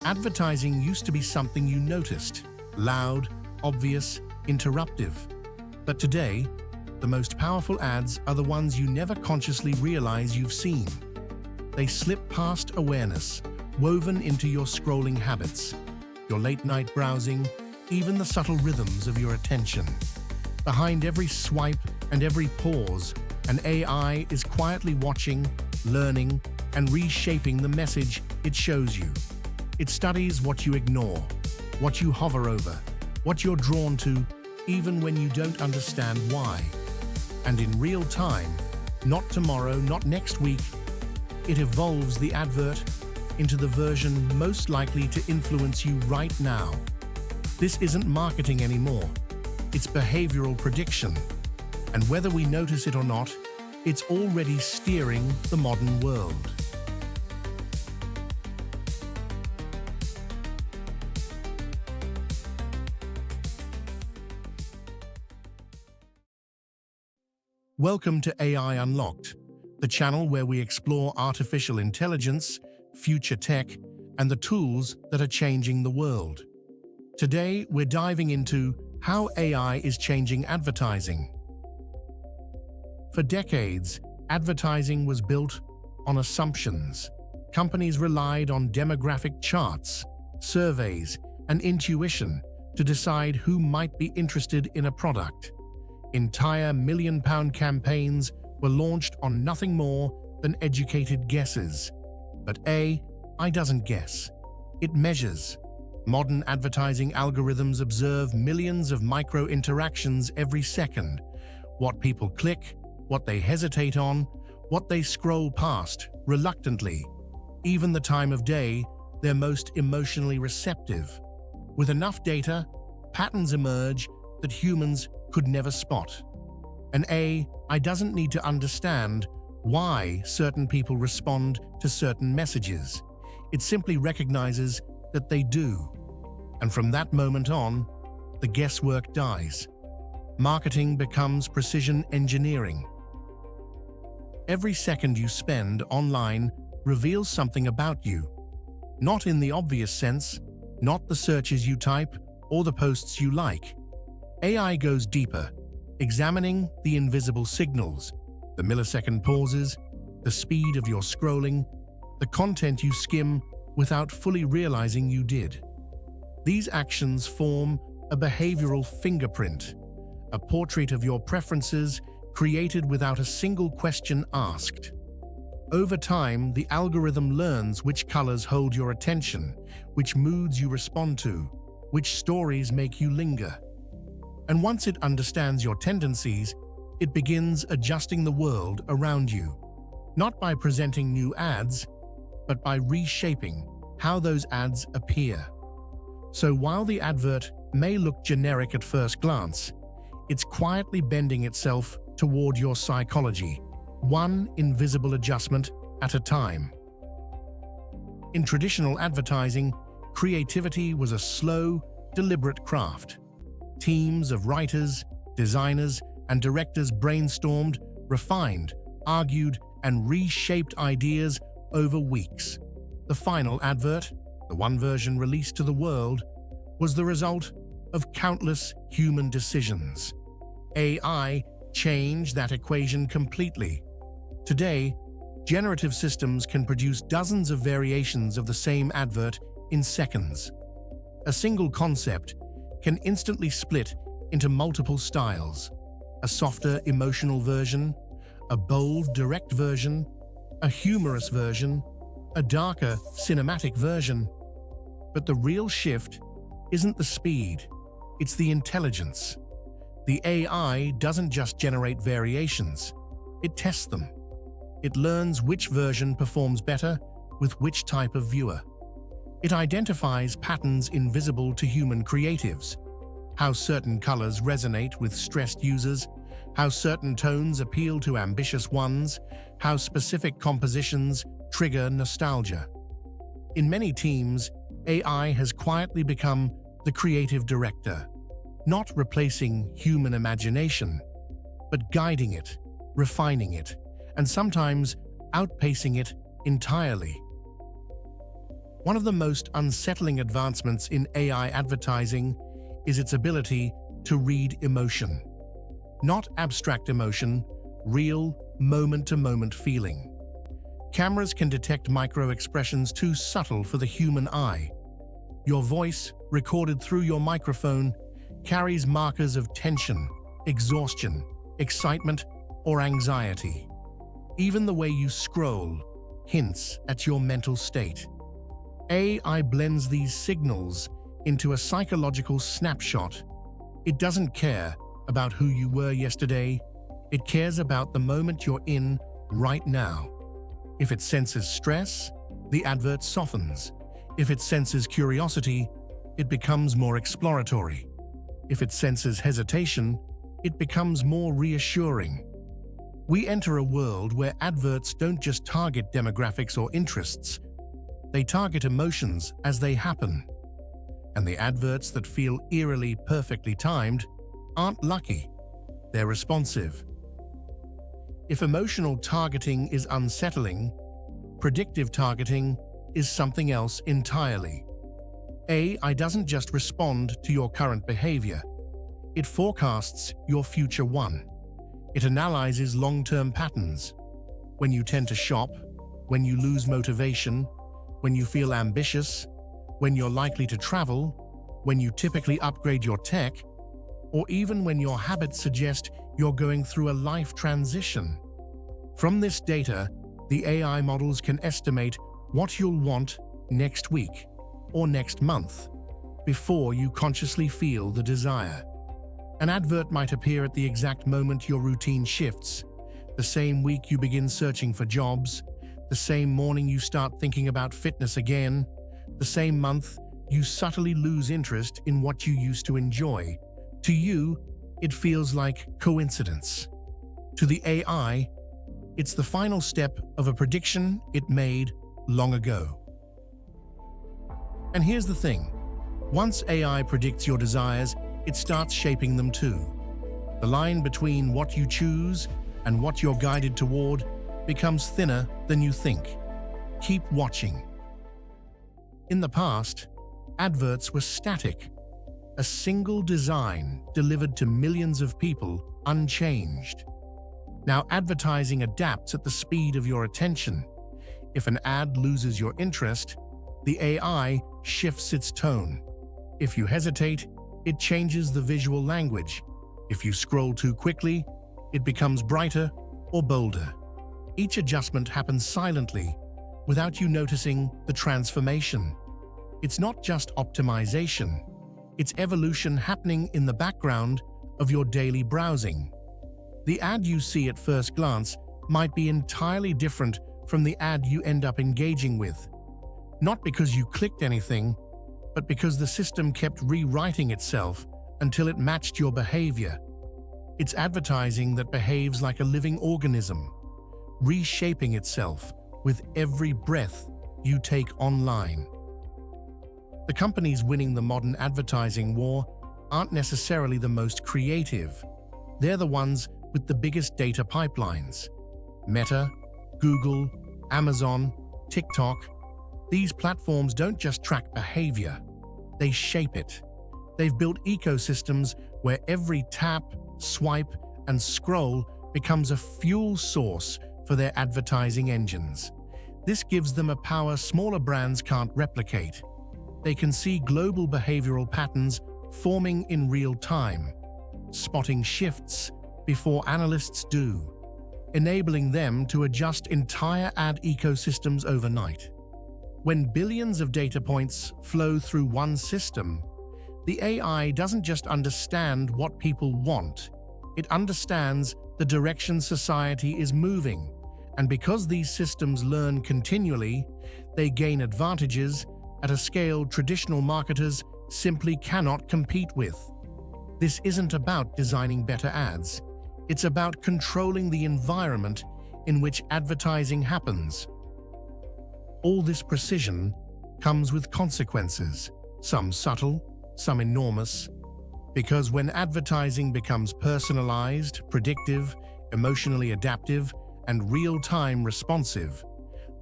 Advertising used to be something you noticed, loud, obvious, interruptive. But today, the most powerful ads are the ones you never consciously realize you've seen. They slip past awareness, woven into your scrolling habits, your late-night browsing, even the subtle rhythms of your attention. Behind every swipe and every pause, an AI is quietly watching, learning, and reshaping the message it shows you. It studies what you ignore, what you hover over, what you're drawn to, even when you don't understand why. And in real time, not tomorrow, not next week, it evolves the advert into the version most likely to influence you right now. This isn't marketing anymore. It's behavioral prediction. And whether we notice it or not, it's already steering the modern world. Welcome to AI Unlocked, the channel where we explore artificial intelligence, future tech, and the tools that are changing the world. Today, we're diving into how AI is changing advertising. For decades, advertising was built on assumptions. Companies relied on demographic charts, surveys, and intuition to decide who might be interested in a product. Entire million-pound campaigns were launched on nothing more than educated guesses. But AI doesn't guess. It measures. Modern advertising algorithms observe millions of micro-interactions every second. What people click, what they hesitate on, what they scroll past, reluctantly. Even the time of day, they're most emotionally receptive. With enough data, patterns emerge that humans could never spot. An AI doesn't need to understand why certain people respond to certain messages. It simply recognizes that they do. And from that moment on, the guesswork dies. Marketing becomes precision engineering. Every second you spend online reveals something about you. Not in the obvious sense, not the searches you type or the posts you like. AI goes deeper, examining the invisible signals, the millisecond pauses, the speed of your scrolling, the content you skim without fully realizing you did. These actions form a behavioral fingerprint, a portrait of your preferences created without a single question asked. Over time, the algorithm learns which colors hold your attention, which moods you respond to, which stories make you linger. And once it understands your tendencies, it begins adjusting the world around you, not by presenting new ads, but by reshaping how those ads appear. So while the advert may look generic at first glance, it's quietly bending itself toward your psychology, one invisible adjustment at a time. In traditional advertising, creativity was a slow, deliberate craft. Teams of writers, designers, and directors brainstormed, refined, argued, and reshaped ideas over weeks. The final advert, the one version released to the world, was the result of countless human decisions. AI changed that equation completely. Today, generative systems can produce dozens of variations of the same advert in seconds. A single concept can instantly split into multiple styles: a softer, emotional version, a bold, direct version, a humorous version, a darker, cinematic version. But the real shift isn't the speed, it's the intelligence. The AI doesn't just generate variations, it tests them. It learns which version performs better with which type of viewer. It identifies patterns invisible to human creatives: how certain colors resonate with stressed users, how certain tones appeal to ambitious ones, how specific compositions trigger nostalgia. In many teams, AI has quietly become the creative director, not replacing human imagination, but guiding it, refining it, and sometimes outpacing it entirely. One of the most unsettling advancements in AI advertising is its ability to read emotion. Not abstract emotion, real, moment-to-moment feeling. Cameras can detect micro-expressions too subtle for the human eye. Your voice, recorded through your microphone, carries markers of tension, exhaustion, excitement, or anxiety. Even the way you scroll hints at your mental state. AI blends these signals into a psychological snapshot. It doesn't care about who you were yesterday. It cares about the moment you're in right now. If it senses stress, the advert softens. If it senses curiosity, it becomes more exploratory. If it senses hesitation, it becomes more reassuring. We enter a world where adverts don't just target demographics or interests, they target emotions as they happen. And the adverts that feel eerily perfectly timed aren't lucky, they're responsive. If emotional targeting is unsettling, predictive targeting is something else entirely. AI doesn't just respond to your current behavior, it forecasts your future one. It analyzes long-term patterns. When you tend to shop, when you lose motivation, when you feel ambitious, when you're likely to travel, when you typically upgrade your tech, or even when your habits suggest you're going through a life transition. From this data, the AI models can estimate what you'll want next week or next month before you consciously feel the desire. An advert might appear at the exact moment your routine shifts, the same week you begin searching for jobs, the same morning you start thinking about fitness again, the same month you subtly lose interest in what you used to enjoy. To you, it feels like coincidence. To the AI, it's the final step of a prediction it made long ago. And here's the thing. Once AI predicts your desires, it starts shaping them too. The line between what you choose and what you're guided toward becomes thinner than you think. Keep watching. In the past, adverts were static. A single design delivered to millions of people unchanged. Now advertising adapts at the speed of your attention. If an ad loses your interest, the AI shifts its tone. If you hesitate, it changes the visual language. If you scroll too quickly, it becomes brighter or bolder. Each adjustment happens silently, without you noticing the transformation. It's not just optimization, it's evolution happening in the background of your daily browsing. The ad you see at first glance might be entirely different from the ad you end up engaging with. Not because you clicked anything, but because the system kept rewriting itself until it matched your behavior. It's advertising that behaves like a living organism, reshaping itself with every breath you take online. The companies winning the modern advertising war aren't necessarily the most creative. They're the ones with the biggest data pipelines. Meta, Google, Amazon, TikTok. These platforms don't just track behavior, they shape it. They've built ecosystems where every tap, swipe, and scroll becomes a fuel source for their advertising engines. This gives them a power smaller brands can't replicate. They can see global behavioral patterns forming in real time, spotting shifts before analysts do, enabling them to adjust entire ad ecosystems overnight. When billions of data points flow through one system, the AI doesn't just understand what people want, it understands the direction society is moving. And because these systems learn continually, they gain advantages at a scale traditional marketers simply cannot compete with. This isn't about designing better ads, it's about controlling the environment in which advertising happens. All this precision comes with consequences, some subtle, some enormous, because when advertising becomes personalized, predictive, emotionally adaptive, and real-time responsive,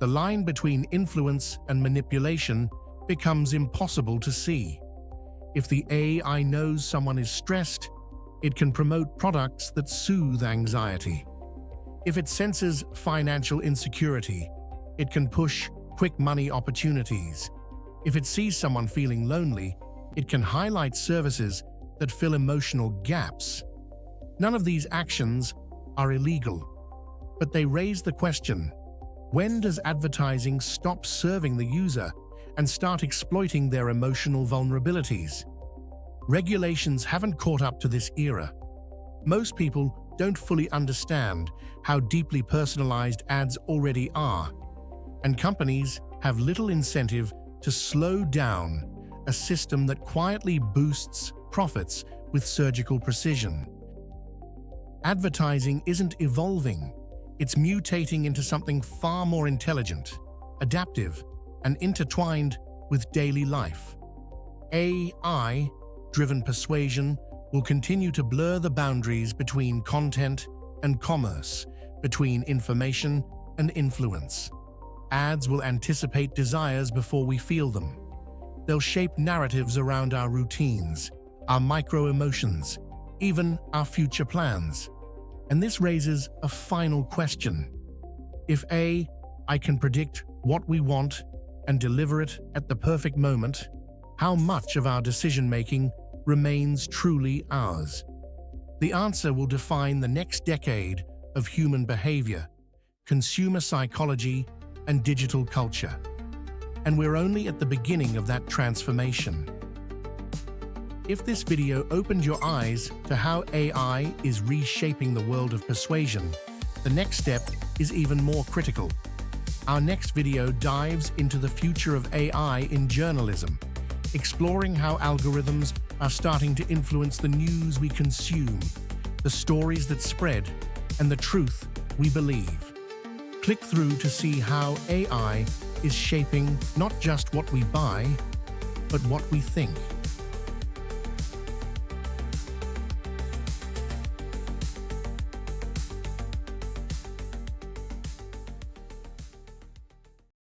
the line between influence and manipulation becomes impossible to see. If the AI knows someone is stressed, it can promote products that soothe anxiety. If it senses financial insecurity, it can push quick money opportunities. If it sees someone feeling lonely, it can highlight services that fill emotional gaps. None of these actions are illegal, but they raise the question: when does advertising stop serving the user and start exploiting their emotional vulnerabilities? Regulations haven't caught up to this era. Most people don't fully understand how deeply personalized ads already are, and companies have little incentive to slow down a system that quietly boosts profits with surgical precision. Advertising isn't evolving, it's mutating into something far more intelligent, adaptive, and intertwined with daily life. AI-driven persuasion will continue to blur the boundaries between content and commerce, between information and influence. Ads will anticipate desires before we feel them. They'll shape narratives around our routines, our micro-emotions, even our future plans. And this raises a final question. If AI can predict what we want and deliver it at the perfect moment, how much of our decision-making remains truly ours? The answer will define the next decade of human behavior, consumer psychology, and digital culture. And we're only at the beginning of that transformation. If this video opened your eyes to how AI is reshaping the world of persuasion, the next step is even more critical. Our next video dives into the future of AI in journalism, exploring how algorithms are starting to influence the news we consume, the stories that spread, and the truth we believe. Click through to see how AI is shaping not just what we buy, but what we think.